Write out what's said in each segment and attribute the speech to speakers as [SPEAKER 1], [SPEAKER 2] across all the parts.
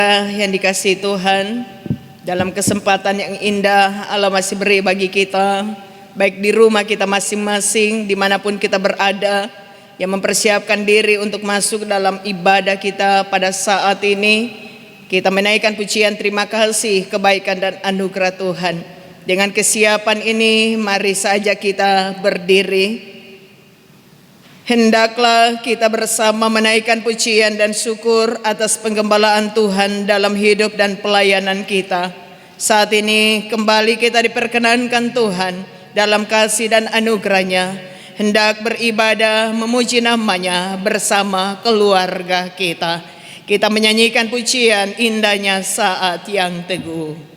[SPEAKER 1] Yang dikasihi Tuhan, dalam kesempatan yang indah Allah masih beri bagi kita, baik di rumah kita masing-masing, dimanapun kita berada, yang mempersiapkan diri untuk masuk dalam ibadah kita pada saat ini. Kita menaikkan pujian terima kasih, kebaikan dan anugerah Tuhan. Dengan kesiapan ini, mari saja kita berdiri. Hendaklah kita bersama menaikkan pujian dan syukur atas penggembalaan Tuhan dalam hidup dan pelayanan kita. Saat ini kembali kita diperkenankan Tuhan dalam kasih dan anugerahnya, hendak beribadah memuji namanya bersama keluarga kita. Kita menyanyikan pujian indahnya saat yang teguh.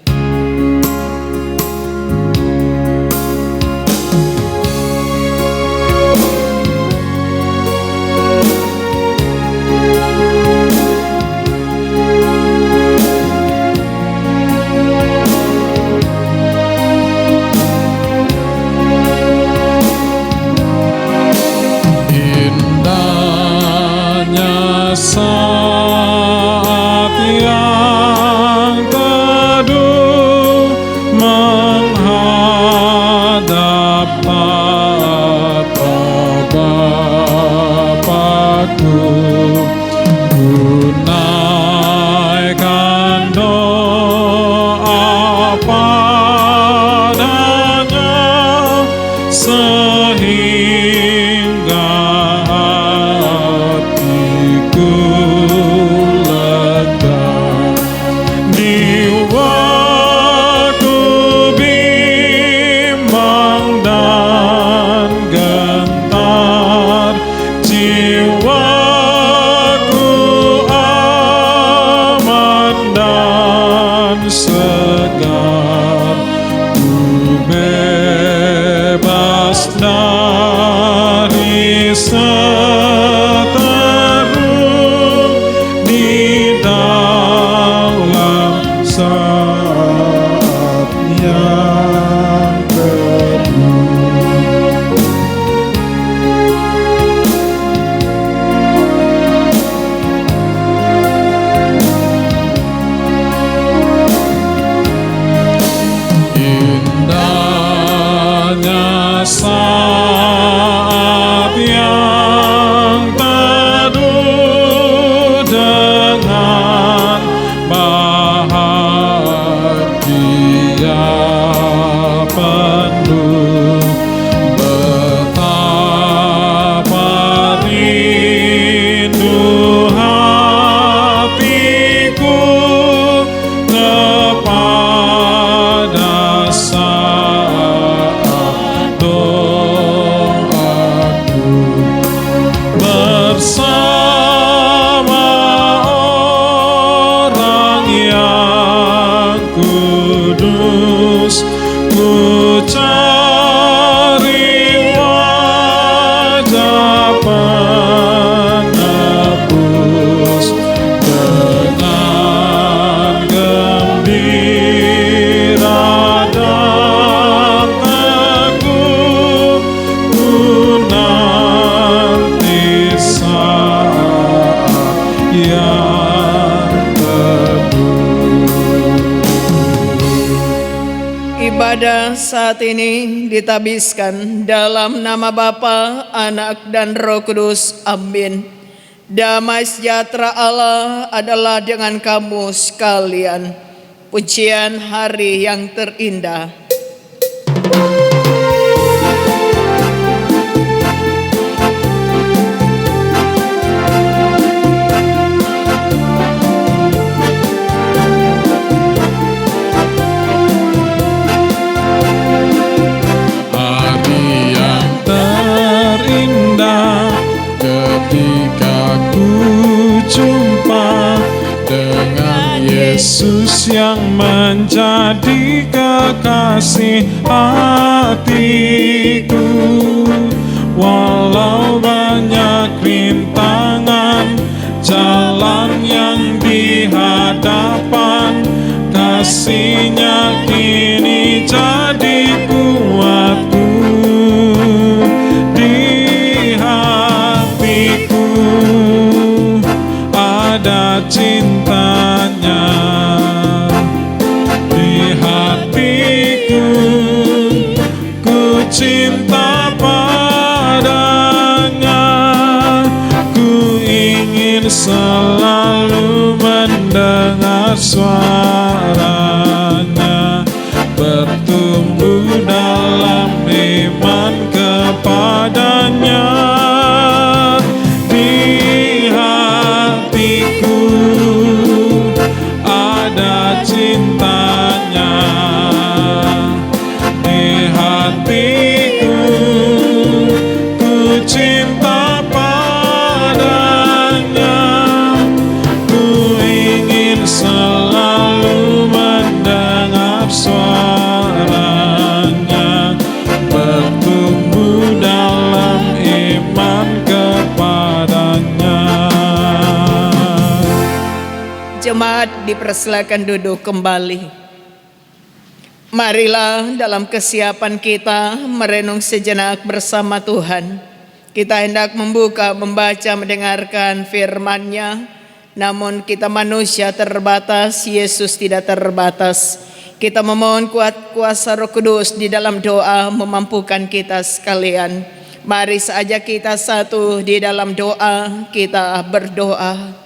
[SPEAKER 2] Saat yang teduh menghadap tata Bapakku, tunaikan doa padanya sehingga segar, ku bebas dari seteru di dalam saat yang teduh. Saat yang teduh dengan bahagia penuh, betapa rindu hatiku kepada bersama orang yang kudus, ku cari wajah penebus dengan gembira dan teguh, ku nanti saat yang teduh.
[SPEAKER 1] Ibadah saat ini ditabiskan dalam nama Bapa, Anak, dan Roh Kudus. Amin. Damai sejahtera Allah adalah dengan kamu sekalian. Pujian hari yang terindah.
[SPEAKER 2] Ketika ku jumpa dengan Yesus yang menjadi kekasih hatiku, walau banyak rintangan jalan yang di hadapan, kasih-Nya kini jadi kuatku. Di hatiku ada cintanya
[SPEAKER 1] jemaat dipersilakan duduk kembali. Marilah dalam kesiapan kita merenung sejenak bersama Tuhan. Kita hendak membuka, membaca, mendengarkan firman-Nya. Namun kita manusia terbatas, Yesus tidak terbatas. Kita memohon kuasa Roh Kudus di dalam doa memampukan kita sekalian. Mari saja kita satu di dalam doa, kita berdoa.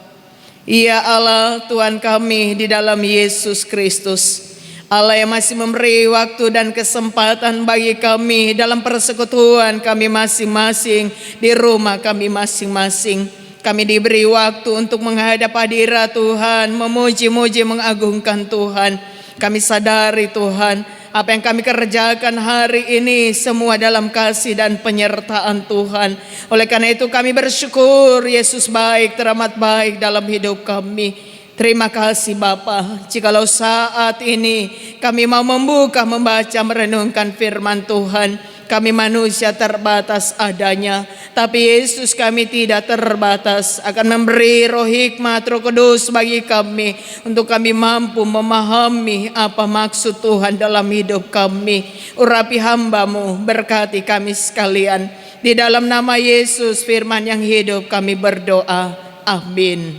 [SPEAKER 1] Ya Allah, Tuhan kami di dalam Yesus Kristus, Allah yang masih memberi waktu dan kesempatan bagi kami dalam persekutuan kami masing-masing, di rumah kami masing-masing. Kami diberi waktu untuk menghadap hadirat Tuhan, memuji-muji, mengagungkan Tuhan. Kami sadari Tuhan, apa yang kami kerjakan hari ini semua dalam kasih dan penyertaan Tuhan. Oleh karena itu kami bersyukur Yesus baik, teramat baik dalam hidup kami. Terima kasih Bapa, jikalau saat ini kami mau membuka, membaca, merenungkan firman Tuhan. Kami manusia terbatas adanya, tapi Yesus kami tidak terbatas, akan memberi roh hikmat, Roh Kudus bagi kami, untuk kami mampu memahami apa maksud Tuhan dalam hidup kami. Urapi hamba-Mu, berkati kami sekalian. Di dalam nama Yesus firman yang hidup kami berdoa. Amin.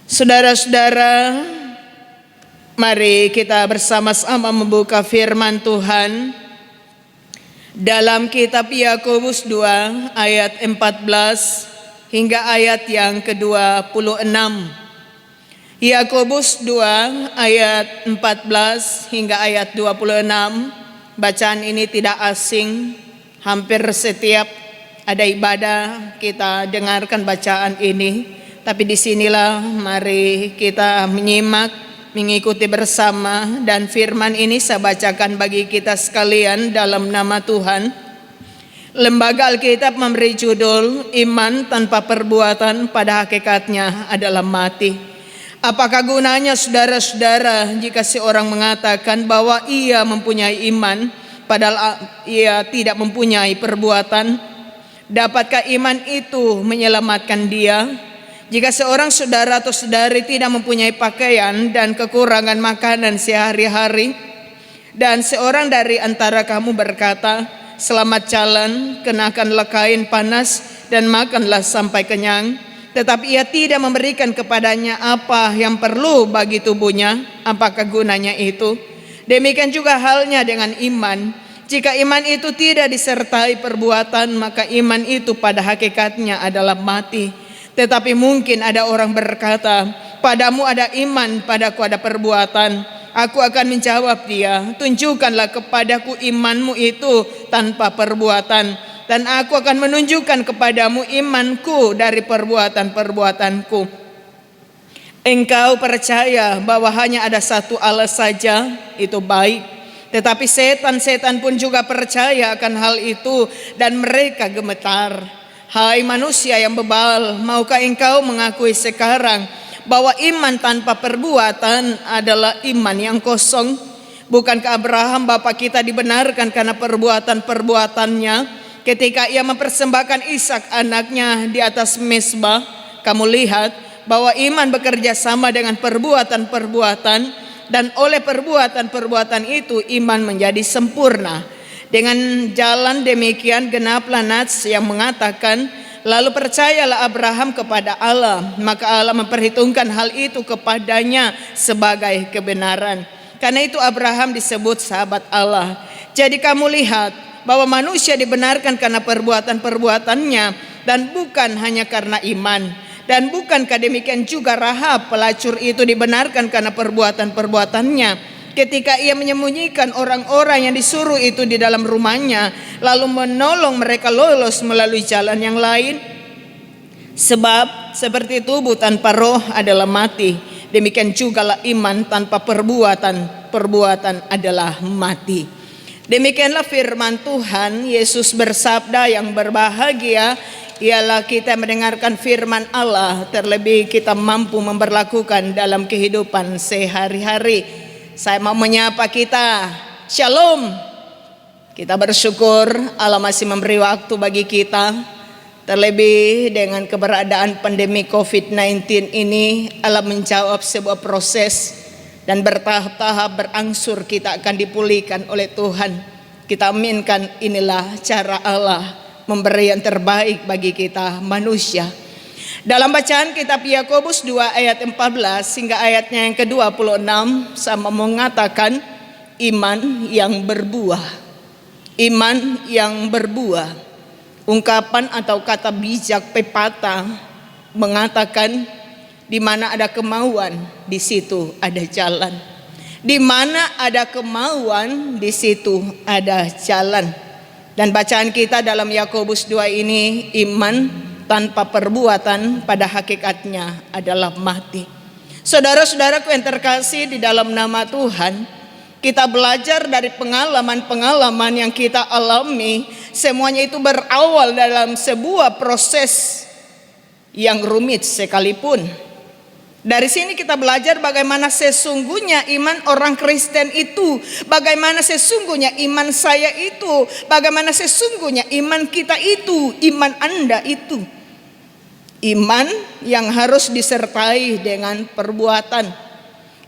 [SPEAKER 1] Saudara-saudara, mari kita bersama-sama membuka firman Tuhan dalam kitab Yakobus 2 ayat 14 hingga ayat yang ke-26. Yakobus 2 ayat 14 hingga ayat 26. Bacaan ini tidak asing, hampir setiap ada ibadah kita dengarkan bacaan ini. Tapi disinilah mari kita menyimak, mengikuti bersama, dan firman ini saya bacakan bagi kita sekalian dalam nama Tuhan. Lembaga Alkitab memberi judul iman tanpa perbuatan pada hakikatnya adalah mati. Apakah gunanya saudara-saudara jika seorang mengatakan bahwa ia mempunyai iman padahal ia tidak mempunyai perbuatan? Dapatkah iman itu menyelamatkan dia? Jika seorang saudara atau saudari tidak mempunyai pakaian dan kekurangan makanan sehari-hari, dan seorang dari antara kamu berkata, selamat jalan, kenakanlah kain panas dan makanlah sampai kenyang, tetapi ia tidak memberikan kepadanya apa yang perlu bagi tubuhnya, apakah gunanya itu? Demikian juga halnya dengan iman. Jika iman itu tidak disertai perbuatan, maka iman itu pada hakikatnya adalah mati. Tetapi mungkin ada orang berkata, padamu ada iman, padaku ada perbuatan. Aku akan menjawab dia, tunjukkanlah kepadaku imanmu itu tanpa perbuatan, dan aku akan menunjukkan kepadamu imanku dari perbuatan-perbuatanku. Engkau percaya bahwa hanya ada satu Allah saja, itu baik. Tetapi setan-setan pun juga percaya akan hal itu, dan mereka gemetar. Hai manusia yang bebal, maukah engkau mengakui sekarang bahwa iman tanpa perbuatan adalah iman yang kosong? Bukankah Abraham bapa kita dibenarkan karena perbuatan-perbuatannya ketika ia mempersembahkan Ishak anaknya di atas mezbah? Kamu lihat bahwa iman bekerja sama dengan perbuatan-perbuatan, dan oleh perbuatan-perbuatan itu iman menjadi sempurna. Dengan jalan demikian genaplah nats yang mengatakan, lalu percayalah Abraham kepada Allah, maka Allah memperhitungkan hal itu kepadanya sebagai kebenaran. Karena itu Abraham disebut sahabat Allah. Jadi kamu lihat bahwa manusia dibenarkan karena perbuatan-perbuatannya, dan bukan hanya karena iman. Dan bukankah demikian juga Rahab pelacur itu dibenarkan karena perbuatan-perbuatannya, ketika ia menyembunyikan orang-orang yang disuruh itu di dalam rumahnya, lalu menolong mereka lolos melalui jalan yang lain? Sebab seperti tubuh tanpa roh adalah mati, demikian jugalah iman tanpa perbuatan adalah mati. Demikianlah firman Tuhan. Yesus bersabda, yang berbahagia ialah kita mendengarkan firman Allah, terlebih kita mampu memperlakukan dalam kehidupan sehari-hari. Saya mau menyapa kita, Shalom. Kita bersyukur Allah masih memberi waktu bagi kita, Terlebih dengan keberadaan pandemi COVID-19 ini, Allah menjawab sebuah proses dan bertahap-tahap berangsur kita akan dipulihkan oleh Tuhan. Kita aminkan, inilah cara Allah memberi yang terbaik bagi kita manusia. Dalam bacaan kitab Yakobus 2 ayat 14 hingga ayatnya yang ke-26 sama mengatakan iman yang berbuah. Iman yang berbuah. Ungkapan atau kata bijak pepatah mengatakan di mana ada kemauan, di situ ada jalan. Di mana ada kemauan, di situ ada jalan. Dan bacaan kita dalam Yakobus 2 ini, iman tanpa perbuatan pada hakikatnya adalah mati. Saudara-saudaraku yang terkasih di dalam nama Tuhan, kita belajar dari pengalaman-pengalaman yang kita alami. Semuanya itu berawal dalam sebuah proses yang rumit sekalipun. Dari sini kita belajar bagaimana sesungguhnya iman orang Kristen itu, bagaimana sesungguhnya iman saya itu, bagaimana sesungguhnya iman kita itu, iman Anda itu. Iman yang harus disertai dengan perbuatan.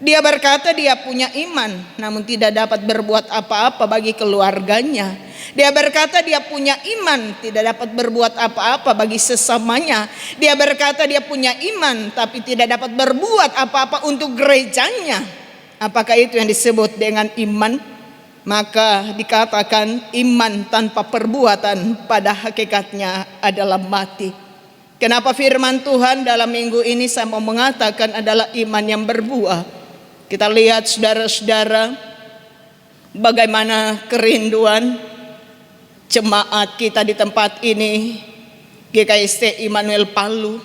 [SPEAKER 1] Dia berkata dia punya iman, namun tidak dapat berbuat apa-apa bagi keluarganya. Dia berkata dia punya iman, tidak dapat berbuat apa-apa bagi sesamanya. Dia berkata dia punya iman, tapi tidak dapat berbuat apa-apa untuk gerejanya. Apakah itu yang disebut dengan iman? Maka dikatakan iman tanpa perbuatan pada hakikatnya adalah mati. Kenapa firman Tuhan dalam minggu ini saya mau mengatakan adalah iman yang berbuah? Kita lihat saudara-saudara bagaimana kerinduan jemaat kita di tempat ini, GKST Immanuel Palu.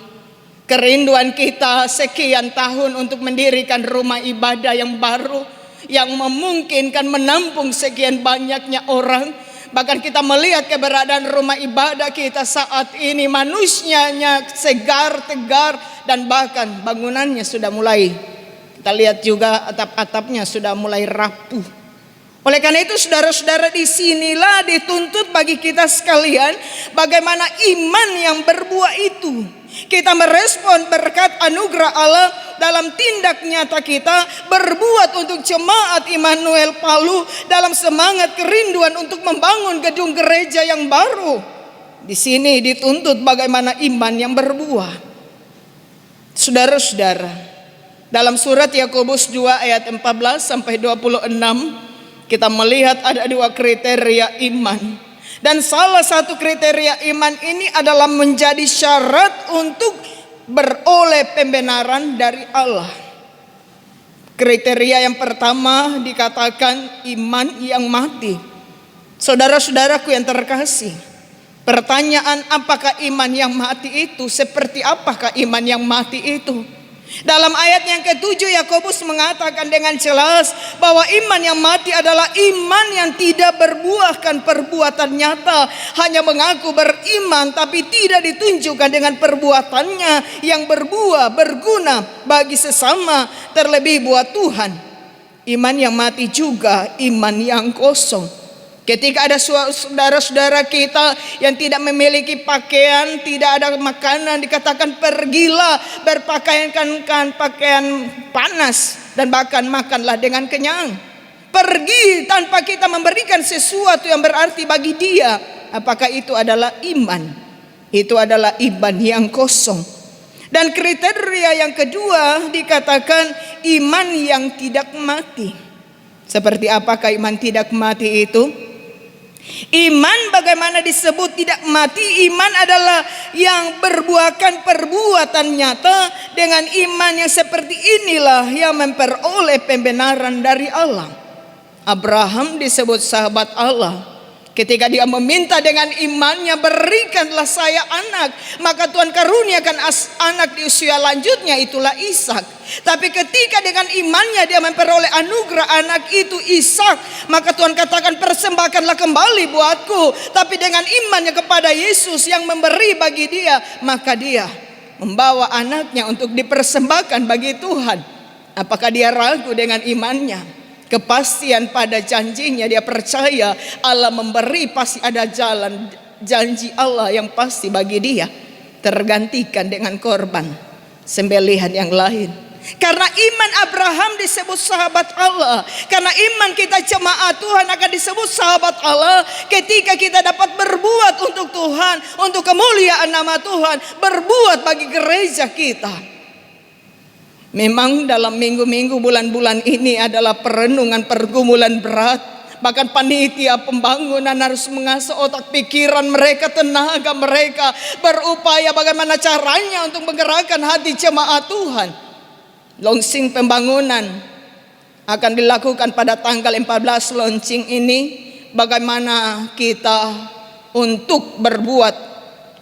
[SPEAKER 1] Kerinduan kita sekian tahun untuk mendirikan rumah ibadah yang baru, yang memungkinkan menampung sekian banyaknya orang. Bahkan kita melihat keberadaan rumah ibadah kita saat ini, manusianya segar, tegar, dan bahkan bangunannya sudah mulai, kita lihat juga atap-atapnya sudah mulai rapuh. Oleh karena itu saudara-saudara, disinilah dituntut bagi kita sekalian bagaimana iman yang berbuah itu. Kita merespon berkat anugerah Allah dalam tindak nyata kita berbuat untuk jemaat Immanuel Palu dalam semangat kerinduan untuk membangun gedung gereja yang baru. Di sini dituntut bagaimana iman yang berbuah. Saudara-saudara, dalam surat Yakobus 2 ayat 14 sampai 26 kita melihat ada dua kriteria iman. Dan salah satu kriteria iman ini adalah menjadi syarat untuk beroleh pembenaran dari Allah. Kriteria yang pertama dikatakan iman yang mati. Saudara-saudaraku yang terkasih, pertanyaan apakah iman yang mati itu? Seperti apakah iman yang mati itu? Dalam ayat yang ke-7 Yakobus mengatakan dengan jelas bahwa iman yang mati adalah iman yang tidak berbuahkan perbuatan nyata, hanya mengaku beriman tapi tidak ditunjukkan dengan perbuatannya yang berbuah, berguna bagi sesama, terlebih buat Tuhan. Iman yang mati juga iman yang kosong. Ketika ada saudara-saudara kita yang tidak memiliki pakaian, tidak ada makanan, dikatakan pergilah berpakaiankan pakaian panas dan bahkan makanlah dengan kenyang. Pergi tanpa kita memberikan sesuatu yang berarti bagi dia. Apakah itu adalah iman? Itu adalah iman yang kosong. Dan kriteria yang kedua dikatakan iman yang tidak mati. Seperti apakah iman tidak mati itu? Iman bagaimana disebut tidak mati? Iman adalah yang berbuahkan perbuatan nyata. Dengan iman yang seperti inilah yang memperoleh pembenaran dari Allah. Abraham disebut sahabat Allah. Ketika dia meminta dengan imannya, berikanlah saya anak, maka Tuhan karuniakan anak di usia lanjutnya, itulah Ishak. Tapi ketika dengan imannya dia memperoleh anugerah anak itu Ishak, maka Tuhan katakan persembahkanlah kembali buatku. Tapi dengan imannya kepada Yesus yang memberi bagi dia, maka dia membawa anaknya untuk dipersembahkan bagi Tuhan. Apakah dia ragu dengan imannya? Kepastian pada janjinya, dia percaya Allah memberi, pasti ada jalan janji Allah yang pasti bagi dia tergantikan dengan korban sembelihan yang lain. Karena iman Abraham disebut sahabat Allah, karena iman kita jemaat Tuhan akan disebut sahabat Allah ketika kita dapat berbuat untuk Tuhan, untuk kemuliaan nama Tuhan, berbuat bagi gereja kita. Memang dalam minggu-minggu bulan-bulan ini adalah perenungan pergumulan berat. Bahkan panitia pembangunan harus mengasah otak pikiran mereka, tenaga mereka, berupaya bagaimana caranya untuk menggerakkan hati jemaat Tuhan. Launching pembangunan akan dilakukan pada tanggal 14 launching ini. Bagaimana kita untuk berbuat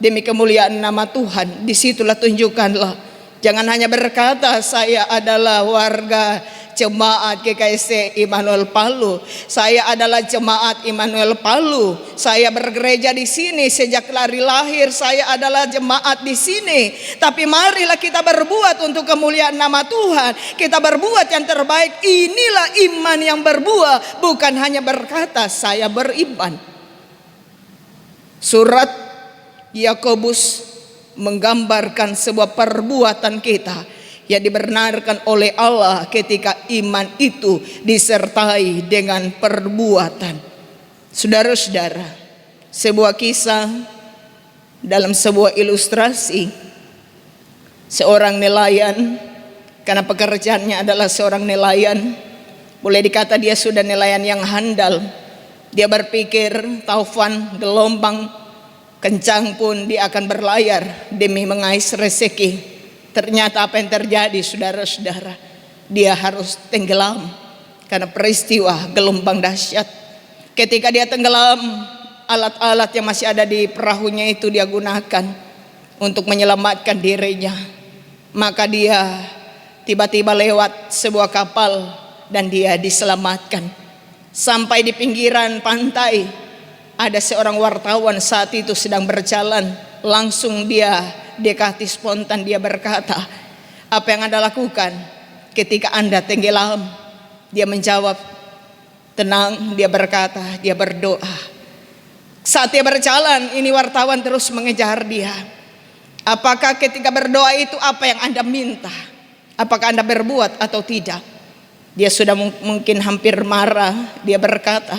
[SPEAKER 1] demi kemuliaan nama Tuhan. Disitulah tunjukkanlah. Jangan hanya berkata saya adalah warga jemaat GKSC Immanuel Palu, saya adalah jemaat Immanuel Palu, saya bergereja di sini sejak dari lahir, saya adalah jemaat di sini. Tapi marilah kita berbuat untuk kemuliaan nama Tuhan. Kita berbuat yang terbaik. Inilah iman yang berbuah, bukan hanya berkata saya beriman. Surat Yakobus menggambarkan sebuah perbuatan kita yang dibenarkan oleh Allah ketika iman itu disertai dengan perbuatan. Saudara-saudara, sebuah kisah dalam sebuah ilustrasi, seorang nelayan, karena pekerjaannya adalah seorang nelayan, boleh dikata dia sudah nelayan yang handal. Dia berpikir taufan, gelombang kencang pun dia akan berlayar demi mengais rezeki. Ternyata apa yang terjadi, saudara-saudara, dia harus tenggelam karena peristiwa gelombang dahsyat. Ketika dia tenggelam, alat-alat yang masih ada di perahunya itu dia gunakan untuk menyelamatkan dirinya. Maka dia tiba-tiba lewat sebuah kapal dan dia diselamatkan. Sampai di pinggiran pantai, ada seorang wartawan saat itu sedang berjalan. Langsung dia dekati spontan, dia berkata, apa yang Anda lakukan ketika Anda tenggelam? Dia menjawab, tenang. Dia berkata, dia berdoa. Saat dia berjalan, ini wartawan terus mengejar dia. Apakah ketika berdoa itu apa yang Anda minta? Apakah Anda berbuat atau tidak? Dia sudah mungkin hampir marah. Dia berkata,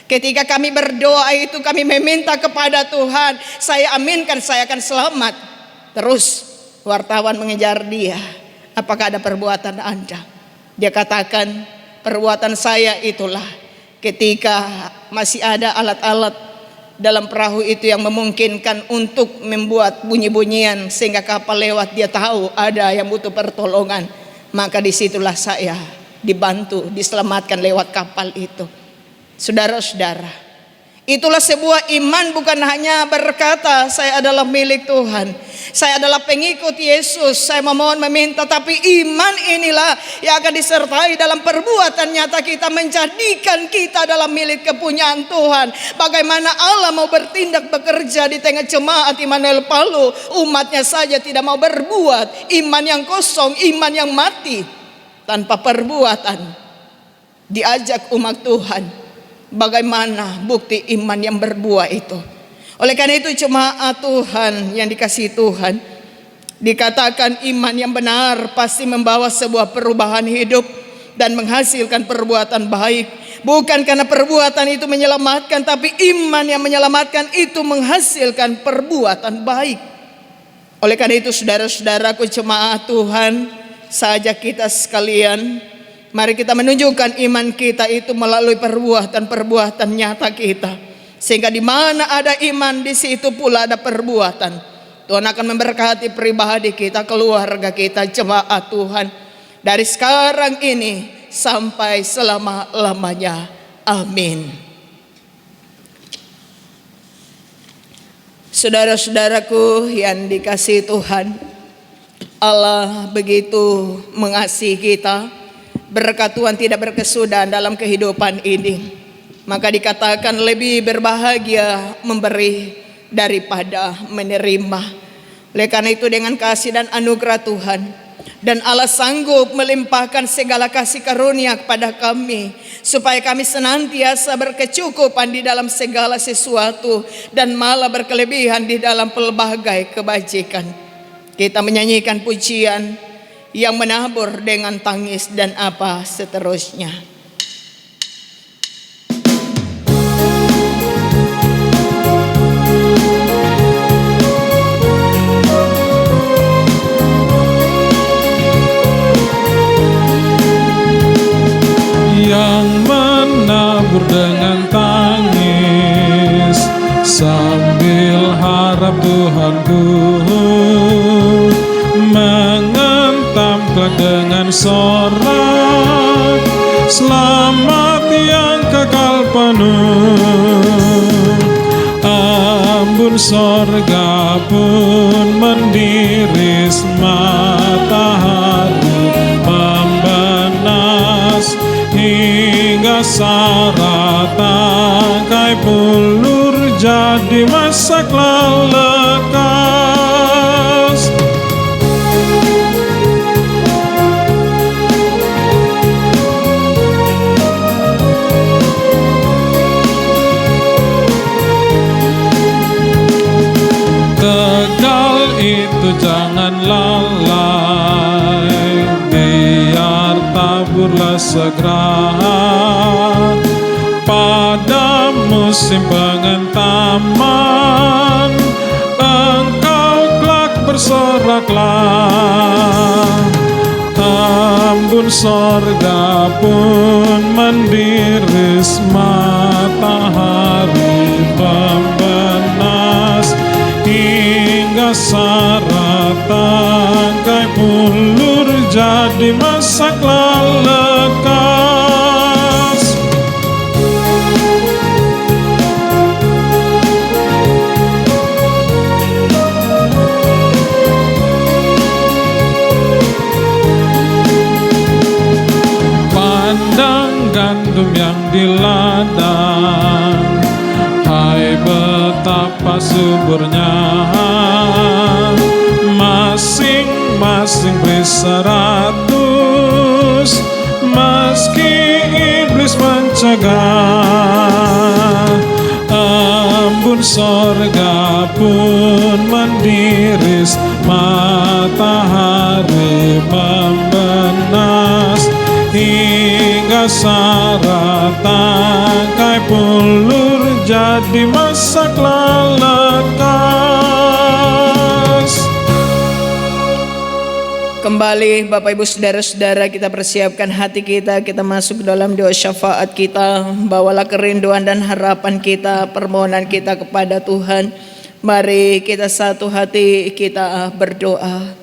[SPEAKER 1] ketika kami berdoa itu kami meminta kepada Tuhan, saya aminkan saya akan selamat. Terus wartawan mengejar dia, apakah ada perbuatan Anda? Dia katakan, perbuatan saya itulah ketika masih ada alat-alat dalam perahu itu yang memungkinkan untuk membuat bunyi-bunyian sehingga kapal lewat, dia tahu ada yang butuh pertolongan. Maka disitulah saya dibantu, diselamatkan lewat kapal itu. Saudara-saudara, itulah sebuah iman, bukan hanya berkata saya adalah milik Tuhan, saya adalah pengikut Yesus, saya memohon meminta, tapi iman inilah yang akan disertai dalam perbuatan nyata kita, menjadikan kita dalam milik kepunyaan Tuhan. Bagaimana Allah mau bertindak bekerja di tengah jemaat Immanuel Palu, umatnya saja tidak mau berbuat. Iman yang kosong, iman yang mati tanpa perbuatan. Diajak umat Tuhan, bagaimana bukti iman yang berbuah itu? Oleh karena itu jemaat Tuhan yang dikasihi Tuhan, dikatakan iman yang benar pasti membawa sebuah perubahan hidup dan menghasilkan perbuatan baik. Bukan karena perbuatan itu menyelamatkan, tapi iman yang menyelamatkan itu menghasilkan perbuatan baik. Oleh karena itu saudara-saudaraku jemaat Tuhan, saja kita sekalian, mari kita menunjukkan iman kita itu melalui perbuatan-perbuatan nyata kita. Sehingga di mana ada iman, di situ pula ada perbuatan. Tuhan akan memberkati pribadi kita, keluarga kita, jemaat Tuhan, dari sekarang ini sampai selama-lamanya. Amin. Saudara-saudaraku yang dikasihi Tuhan, Allah begitu mengasihi kita. Berkat Tuhan tidak berkesudahan dalam kehidupan ini. Maka dikatakan lebih berbahagia memberi daripada menerima. Oleh karena itu dengan kasih dan anugerah Tuhan, Dan Allah sanggup melimpahkan segala kasih karunia kepada kami, supaya kami senantiasa berkecukupan di dalam segala sesuatu dan malah berkelebihan di dalam pelbagai kebajikan. Kita menyanyikan pujian yang menabur dengan tangis dan apa seterusnya.
[SPEAKER 2] Yang menabur dengan tangis sambil harap Tuhanku, mengentam kelak dengan sorak selamat yang kekal penuh. Embun sorga pun mendiris matahari membenas hingga sara tangkai pulur jadi masak lekas. Tegal itu jangan lalai, biar taburlah segera pada musim pengentaman. Engkau kelak bersoraklah, embun sorga pun mendiris matahari membenas hingga sara tangkai pulur jadi masak lekas. Pandang gandum yang di ladang, hai betapa suburnya, masing-masing beri 100 meski iblis mencegah. Embun sorga pun mendiris matahari membenas hingga sara tangkai pulur jadi masak lekas.
[SPEAKER 1] Kembali Bapak Ibu Saudara-saudara, kita persiapkan hati kita masuk dalam doa syafaat kita. Bawalah kerinduan dan harapan kita, permohonan kita kepada Tuhan. Mari kita satu hati kita berdoa.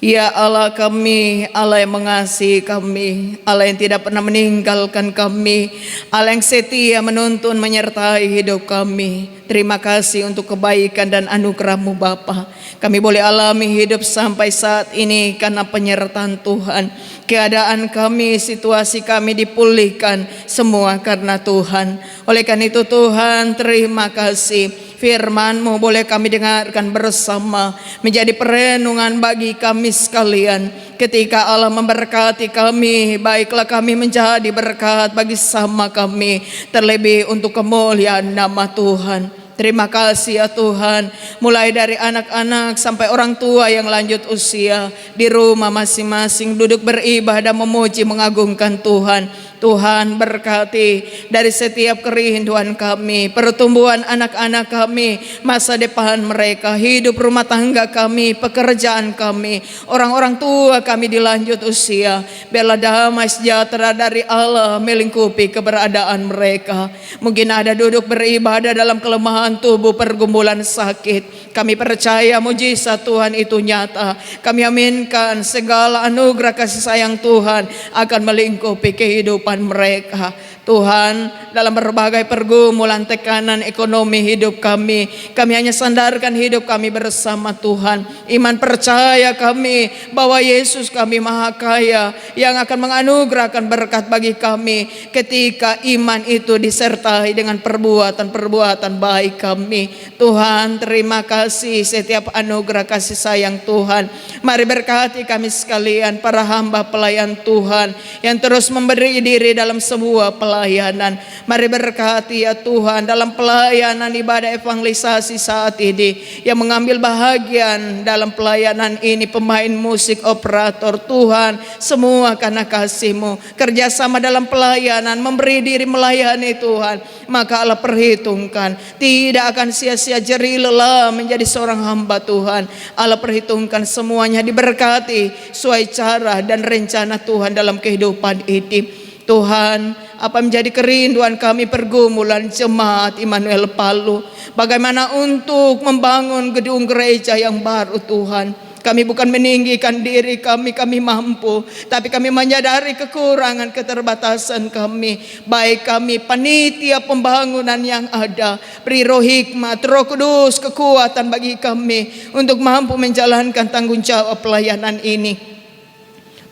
[SPEAKER 1] Ya Allah kami, Allah yang mengasihi kami, Allah yang tidak pernah meninggalkan kami, Allah yang setia menuntun menyertai hidup kami. Terima kasih untuk kebaikan dan anugerah-Mu Bapa. Kami boleh alami hidup sampai saat ini karena penyertaan Tuhan. Keadaan kami, situasi kami dipulihkan semua karena Tuhan. Oleh karena itu Tuhan, terima kasih. Firman-Mu boleh kami dengarkan bersama, menjadi perenungan bagi kami sekalian. Ketika Allah memberkati kami, baiklah kami menjadi berkat bagi sama kami, terlebih untuk kemuliaan nama Tuhan. Terima kasih ya Tuhan, mulai dari anak-anak sampai orang tua yang lanjut usia, di rumah masing-masing duduk beribadah, memuji, mengagungkan Tuhan. Tuhan berkati dari setiap kerinduan kami, pertumbuhan anak-anak kami, masa depan mereka, hidup rumah tangga kami, pekerjaan kami, orang-orang tua kami di lanjut usia. Biarlah damai sejahtera dari Allah melingkupi keberadaan mereka. Mungkin ada duduk beribadah dalam kelemahan tubuh, pergumulan sakit. Kami percaya mujizat Tuhan itu nyata. Kami aminkan segala anugerah kasih sayang Tuhan akan melingkupi kehidupan mereka. Tuhan, dalam berbagai pergumulan tekanan ekonomi hidup kami hanya sandarkan hidup kami bersama Tuhan. Iman percaya kami bahwa Yesus kami Maha Kaya yang akan menganugerahkan berkat bagi kami ketika iman itu disertai dengan perbuatan-perbuatan baik kami. Tuhan, terima kasih setiap anugerah kasih sayang Tuhan. Mari berkati kami sekalian, para hamba pelayan Tuhan yang terus memberi diri dalam sebuah pelayanan. Mari berkati ya Tuhan dalam pelayanan ibadah evangelisasi saat ini, yang mengambil bahagian dalam pelayanan ini, pemain musik, operator Tuhan, semua karena kasih-Mu, kerjasama dalam pelayanan, memberi diri melayani Tuhan, maka Allah perhitungkan, tidak akan sia-sia jerih lelah menjadi seorang hamba Tuhan. Allah perhitungkan semuanya diberkati sesuai cara dan rencana Tuhan dalam kehidupan ini. Tuhan, apa menjadi kerinduan kami pergumulan jemaat Immanuel Palu, bagaimana untuk membangun gedung gereja yang baru Tuhan. Kami bukan meninggikan diri kami mampu, tapi kami menyadari kekurangan keterbatasan kami. Baik kami panitia pembangunan yang ada, beri roh hikmat, Roh Kudus kekuatan bagi kami untuk mampu menjalankan tanggung jawab pelayanan ini.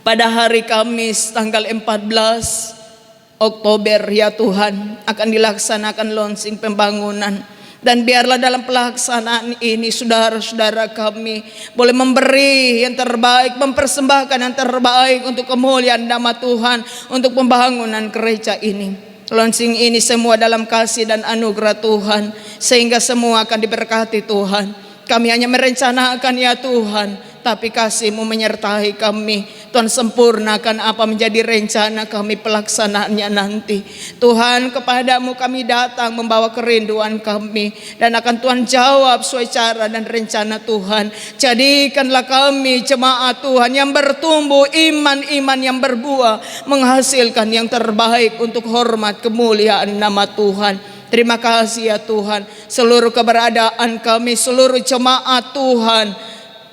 [SPEAKER 1] Pada hari Kamis tanggal 14 Oktober ya Tuhan akan dilaksanakan launching pembangunan. Dan biarlah dalam pelaksanaan ini saudara-saudara kami boleh memberi yang terbaik, mempersembahkan yang terbaik untuk kemuliaan nama Tuhan, untuk pembangunan gereja ini. Launching ini semua dalam kasih dan anugerah Tuhan, sehingga semua akan diberkati Tuhan. Kami hanya merencanakan ya Tuhan, tapi kasih-Mu menyertai kami. Tuhan, sempurnakan apa menjadi rencana kami pelaksanaannya nanti. Tuhan, kepadamu kami datang membawa kerinduan kami, dan akan Tuhan jawab sesuai cara dan rencana Tuhan. Jadikanlah kami jemaat Tuhan yang bertumbuh, iman-iman yang berbuah, menghasilkan yang terbaik untuk hormat kemuliaan nama Tuhan. Terima kasih ya Tuhan, seluruh keberadaan kami, seluruh jemaat Tuhan,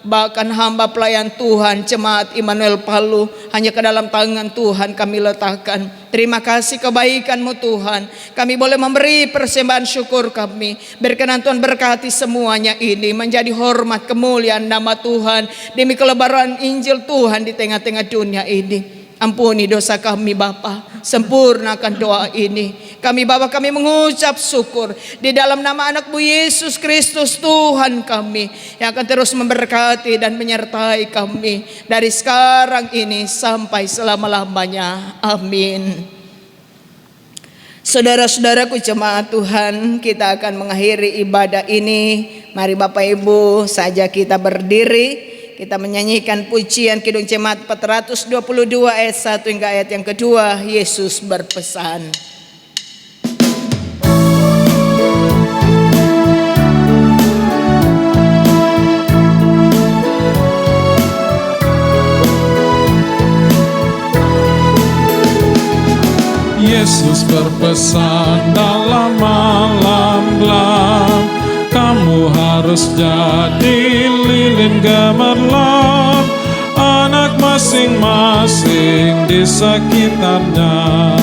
[SPEAKER 1] bahkan hamba pelayan Tuhan, jemaat Immanuel Palu, hanya ke dalam tangan Tuhan kami letakkan. Terima kasih kebaikan-Mu Tuhan, kami boleh memberi persembahan syukur kami. Berkenan Tuhan berkati semuanya ini menjadi hormat kemuliaan nama Tuhan, demi kelebaran Injil Tuhan di tengah-tengah dunia ini. Ampuni dosa kami Bapa, sempurnakan doa ini. Kami Bapa, kami mengucap syukur di dalam nama anak-Mu Yesus Kristus Tuhan kami, yang akan terus memberkati dan menyertai kami dari sekarang ini sampai selama-lamanya. Amin. Saudara-saudaraku jemaat Tuhan, kita akan mengakhiri ibadah ini. Mari Bapak Ibu saja kita berdiri. Kita menyanyikan pujian Kidung Jemaat 422 ayat 1 hingga ayat yang kedua. Yesus berpesan.
[SPEAKER 2] Yesus berpesan dalam malam gelap, kamu harus jadi lilin gemerlap, anak masing-masing di sekitarnya.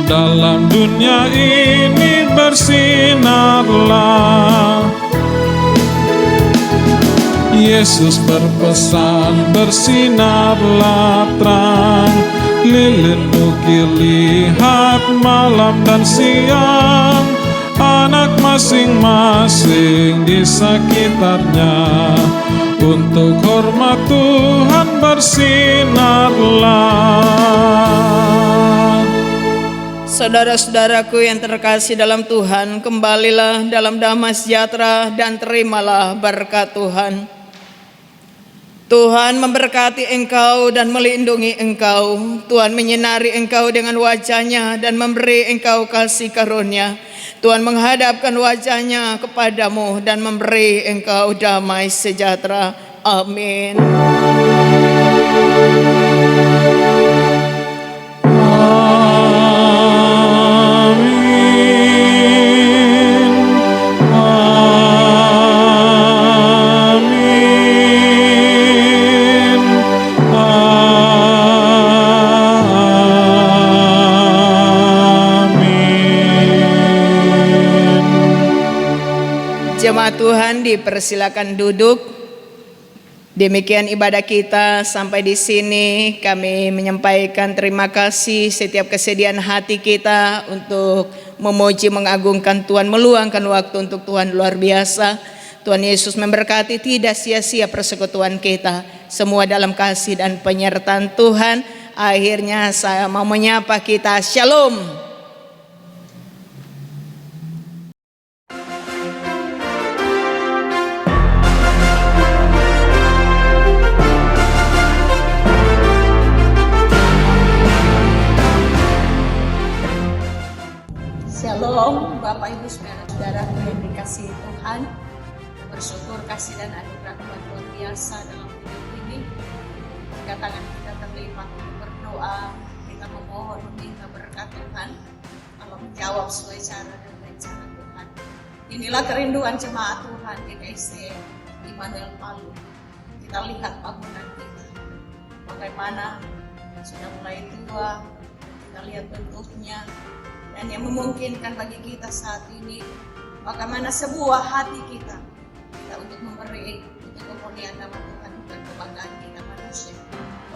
[SPEAKER 2] Dalam dunia ini bersinarlah. Yesus berpesan, bersinarlah terang, lilin ukir lihat malam dan siang, anak masing-masing di sekitarnya. Untuk hormat Tuhan bersinarlah.
[SPEAKER 1] Saudara-saudaraku yang terkasih dalam Tuhan, kembalilah dalam damai sejahtera dan terimalah berkat Tuhan. Tuhan memberkati engkau dan melindungi engkau. Tuhan menyinari engkau dengan wajah-Nya dan memberi engkau kasih karunia. Tuhan menghadapkan wajah-Nya kepadamu dan memberi engkau damai sejahtera. Amin. Tuhan, dipersilakan duduk. Demikian ibadah kita sampai di sini. Kami menyampaikan terima kasih setiap kesediaan hati kita untuk memuji, mengagungkan Tuhan, meluangkan waktu untuk Tuhan luar biasa. Tuhan Yesus memberkati, tidak sia-sia persekutuan kita. Semua dalam kasih dan penyertaan Tuhan. Akhirnya saya mau menyapa kita. Shalom.
[SPEAKER 3] Shalom Bapak Ibu Saudara-saudara yang dikasihi Tuhan. Bersyukur kasih dan anugerah Tuhan luar biasa dalam hidup ini. Jika tangan kita terlipat untuk berdoa, kita memohon meminta berkat Tuhan, Allah menjawab sesuai cara dan rencana Tuhan. Inilah kerinduan jemaat Tuhan di KST Immanuel Palu. Kita lihat bangunan kita, bagaimana sudah mulai tua, kita lihat bentuknya. Dan yang memungkinkan bagi kita saat ini, bagaimana sebuah hati kita untuk memberi, untuk kemuliaan nama Tuhan, bukan kebanggaan kita manusia.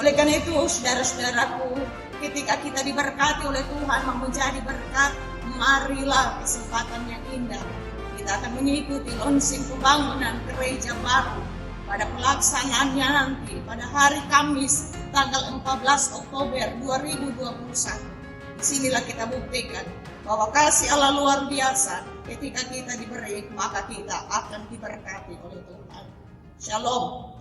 [SPEAKER 3] Oleh karena itu, saudara-saudaraku, ketika kita diberkati oleh Tuhan, mau menjadi berkat, marilah kesempatan yang indah. Kita akan mengikuti launching pembangunan gereja baru pada pelaksanaannya nanti, pada hari Kamis, tanggal 14 Oktober 2021. Disinilah kita buktikan bahwa kasih Allah luar biasa. Ketika kita diberi, maka kita akan diberkati oleh Tuhan. Shalom.